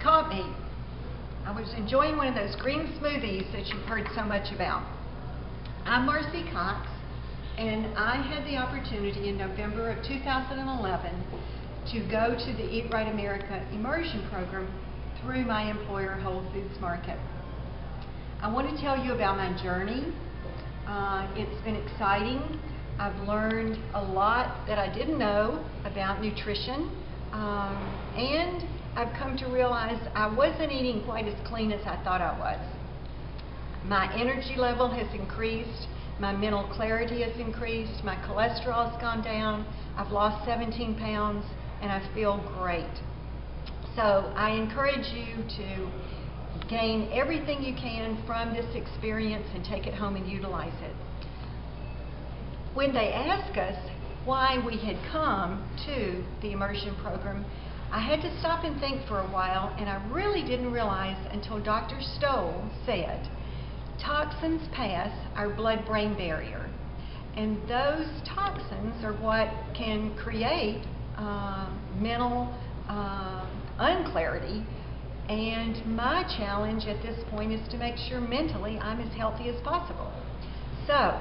caught me. I was enjoying one of those green smoothies that you've heard so much about. I'm Marcy Cox, and I had the opportunity in November of 2011 to go to the Eat Right America immersion program through my employer, Whole Foods Market. I want to tell you about my journey. It's been exciting. I've learned a lot that I didn't know about nutrition, and I've come to realize I wasn't eating quite as clean as I thought I was. My energy level has increased, my mental clarity has increased, my cholesterol has gone down, I've lost 17 pounds, and I feel great. So I encourage you to gain everything you can from this experience and take it home and utilize it. When they asked us why we had come to the immersion program, I had to stop and think for a while, and I really didn't realize until Dr. Stoll said, toxins pass our blood-brain barrier, and those toxins are what can create mental unclarity, and my challenge at this point is to make sure mentally I'm as healthy as possible. So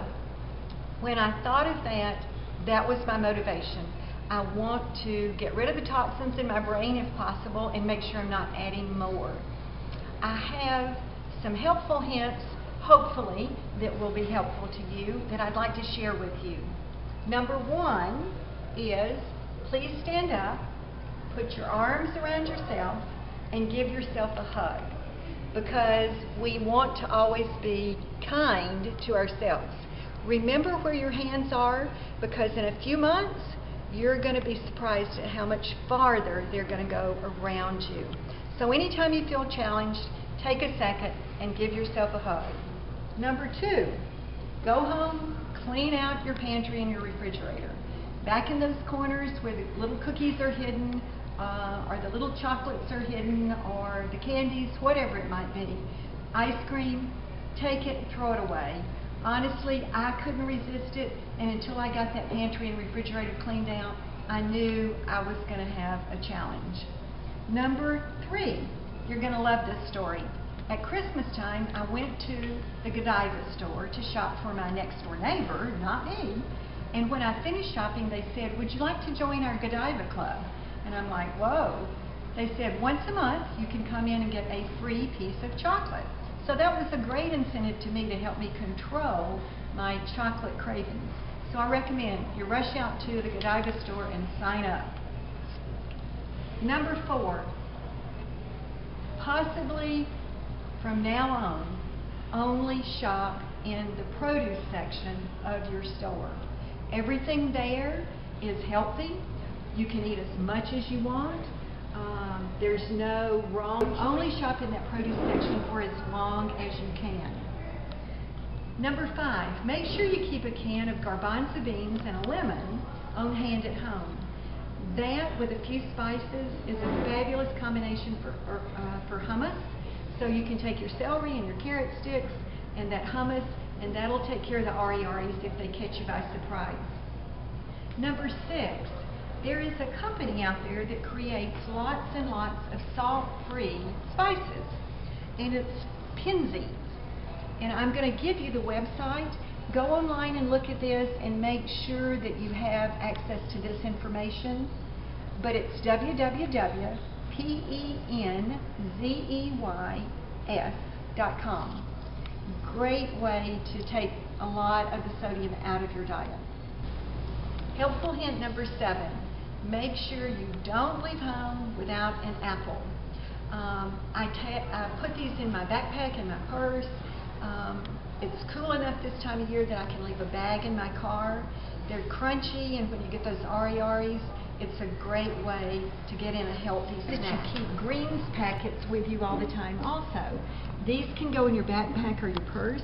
when I thought of that, that was my motivation. I want to get rid of the toxins in my brain if possible and make sure I'm not adding more. I have some helpful hints, hopefully, that will be helpful to you that I'd like to share with you. Number one is, please stand up, put your arms around yourself, and give yourself a hug, because we want to always be kind to ourselves. Remember where your hands are, because in a few months, you're going to be surprised at how much farther they're going to go around you. So anytime you feel challenged, take a second and give yourself a hug. Number two, go home, clean out your pantry and your refrigerator. Back in those corners where the little cookies are hidden, or the little chocolates are hidden, or the candies, whatever it might be. Ice cream, take it and throw it away. Honestly, I couldn't resist it, and until I got that pantry and refrigerator cleaned out, I knew I was going to have a challenge. Number three, you're going to love this story. At Christmas time, I went to the Godiva store to shop for my next door neighbor, not me, and when I finished shopping, they said, would you like to join our Godiva club? And I'm like, whoa. They said, once a month, you can come in and get a free piece of chocolate. So that was a great incentive to me to help me control my chocolate cravings. So I recommend you rush out to the Godiva store and sign up. Number four, possibly from now on, only shop in the produce section of your store. Everything there is healthy. You can eat as much as you want. There's no wrong. Only shop in that produce section for as long as you can. Number five, make sure you keep a can of garbanzo beans and a lemon on hand at home. That, with a few spices, is a fabulous combination for hummus. So you can take your celery and your carrot sticks and that hummus, and that'll take care of the ari-aris if they catch you by surprise. Number six, there is a company out there that creates lots and lots of salt-free spices, and it's Pinzies. And I'm going to give you the website. Go online and look at this and make sure that you have access to this information. But it's www.penzeys.com. Great way to take a lot of the sodium out of your diet. Helpful hint number seven, make sure you don't leave home without an apple. I put these in my backpack and my purse. It's cool enough this time of year that I can leave a bag in my car. They're crunchy, and when you get those ari-aris, it's a great way to get in a healthy snack. You keep greens packets with you all the time also. These can go in your backpack or your purse.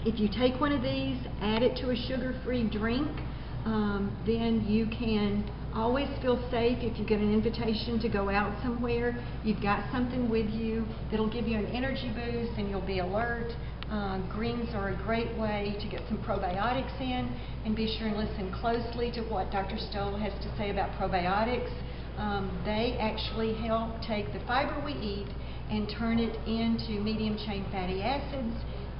If you take one of these, add it to a sugar-free drink, then you can always feel safe. If you get an invitation to go out somewhere, you've got something with you that'll give you an energy boost and you'll be alert. Greens are a great way to get some probiotics in, and be sure and listen closely to what Dr. Stoll has to say about probiotics. They actually help take the fiber we eat and turn it into medium-chain fatty acids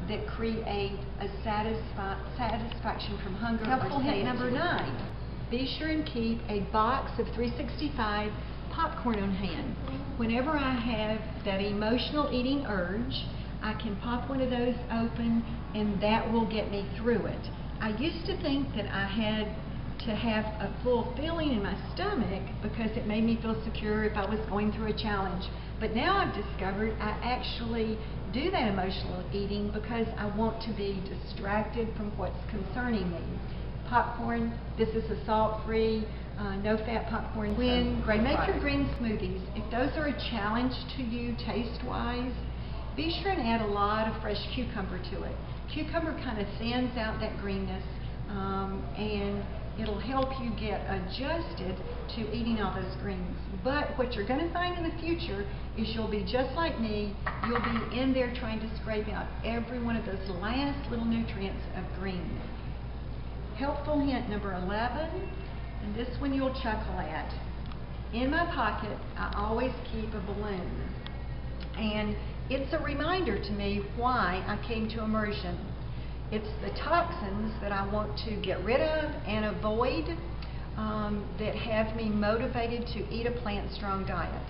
that create a satisfaction from hunger. Helpful hint number 9. Be sure and keep a box of 365 popcorn on hand. Whenever I have that emotional eating urge, I can pop one of those open and that will get me through it. I used to think that I had to have a full feeling in my stomach because it made me feel secure if I was going through a challenge. But now I've discovered I actually do that emotional eating because I want to be distracted from what's concerning me. Popcorn, this is a salt-free, no-fat popcorn. When you make your green smoothies, if those are a challenge to you taste-wise, be sure and add a lot of fresh cucumber to it. Cucumber kind of thins out that greenness, and it'll help you get adjusted to eating all those greens. But what you're going to find in the future is you'll be just like me. You'll be in there trying to scrape out every one of those last little nutrients of green. Helpful hint number 11, and this one you'll chuckle at. In my pocket, I always keep a balloon. And it's a reminder to me why I came to immersion. It's the toxins that I want to get rid of and avoid that have me motivated to eat a plant-strong diet.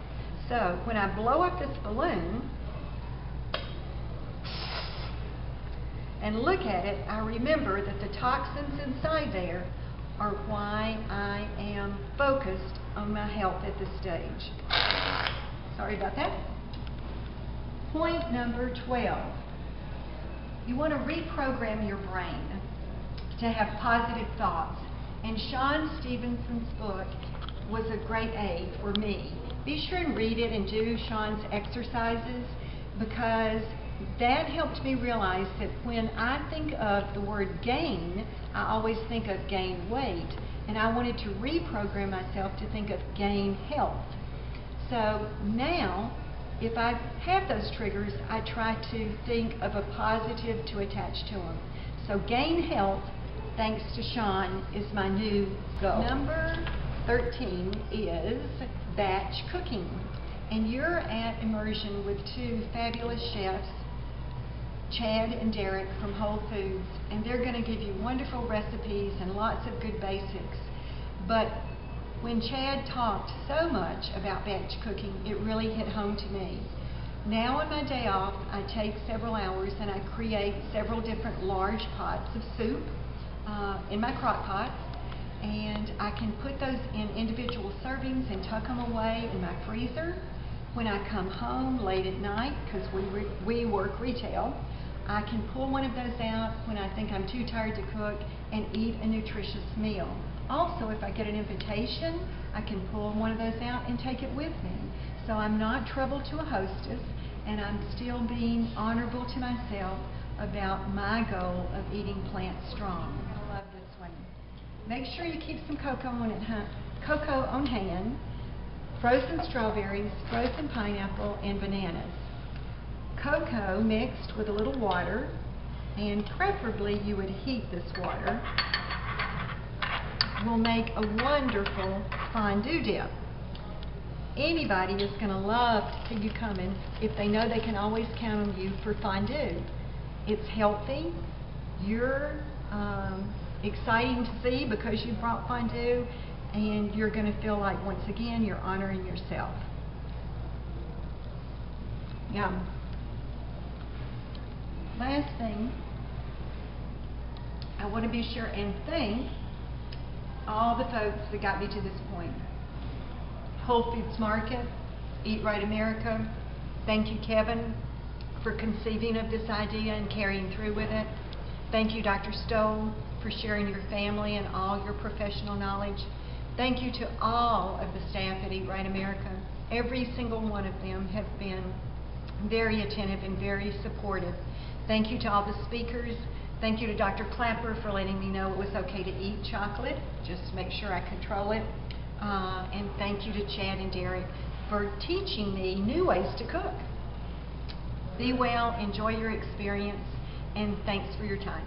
So when I blow up this balloon and look at it, I remember that the toxins inside there are why I am focused on my health at this stage. Sorry about that. Point number 12. You want to reprogram your brain to have positive thoughts. And Sean Stevenson's book was a great aid for me. Be sure and read it and do Sean's exercises, because that helped me realize that when I think of the word gain, I always think of gain weight. And I wanted to reprogram myself to think of gain health. So now, if I have those triggers, I try to think of a positive to attach to them. So gain health, thanks to Sean, is my new goal. Number 13 is batch cooking. And you're at immersion with 2 fabulous chefs, Chad and Derek from Whole Foods, and they're going to give you wonderful recipes and lots of good basics. But when Chad talked so much about batch cooking, it really hit home to me. Now on my day off, I take several hours and I create several different large pots of soup in my crock pot, and I can put those in individual servings and tuck them away in my freezer. When I come home late at night, because we work retail, I can pull one of those out when I think I'm too tired to cook and eat a nutritious meal. Also, if I get an invitation, I can pull one of those out and take it with me. So I'm not trouble to a hostess, and I'm still being honorable to myself about my goal of eating plant strong. I love this one. Make sure you keep some cocoa on hand, frozen strawberries, frozen pineapple, and bananas. Cocoa mixed with a little water, and preferably you would heat this water, will make a wonderful fondue dip. Anybody is going to love to see you coming if they know they can always count on you for fondue. It's healthy, you're exciting to see because you brought fondue, and you're going to feel like, once again, you're honoring yourself. Yum. Last thing, I want to be sure and thank all the folks that got me to this point. Whole Foods Market, Eat Right America, thank you, Kevin, for conceiving of this idea and carrying through with it. Thank you, Dr. Stoll, for sharing your family and all your professional knowledge. Thank you to all of the staff at Eat Right America. Every single one of them have been very attentive and very supportive. Thank you to all the speakers. Thank you to Dr. Clapper for letting me know it was okay to eat chocolate. Just make sure I control it. And thank you to Chad and Derek for teaching me new ways to cook. Be well, enjoy your experience, and thanks for your time.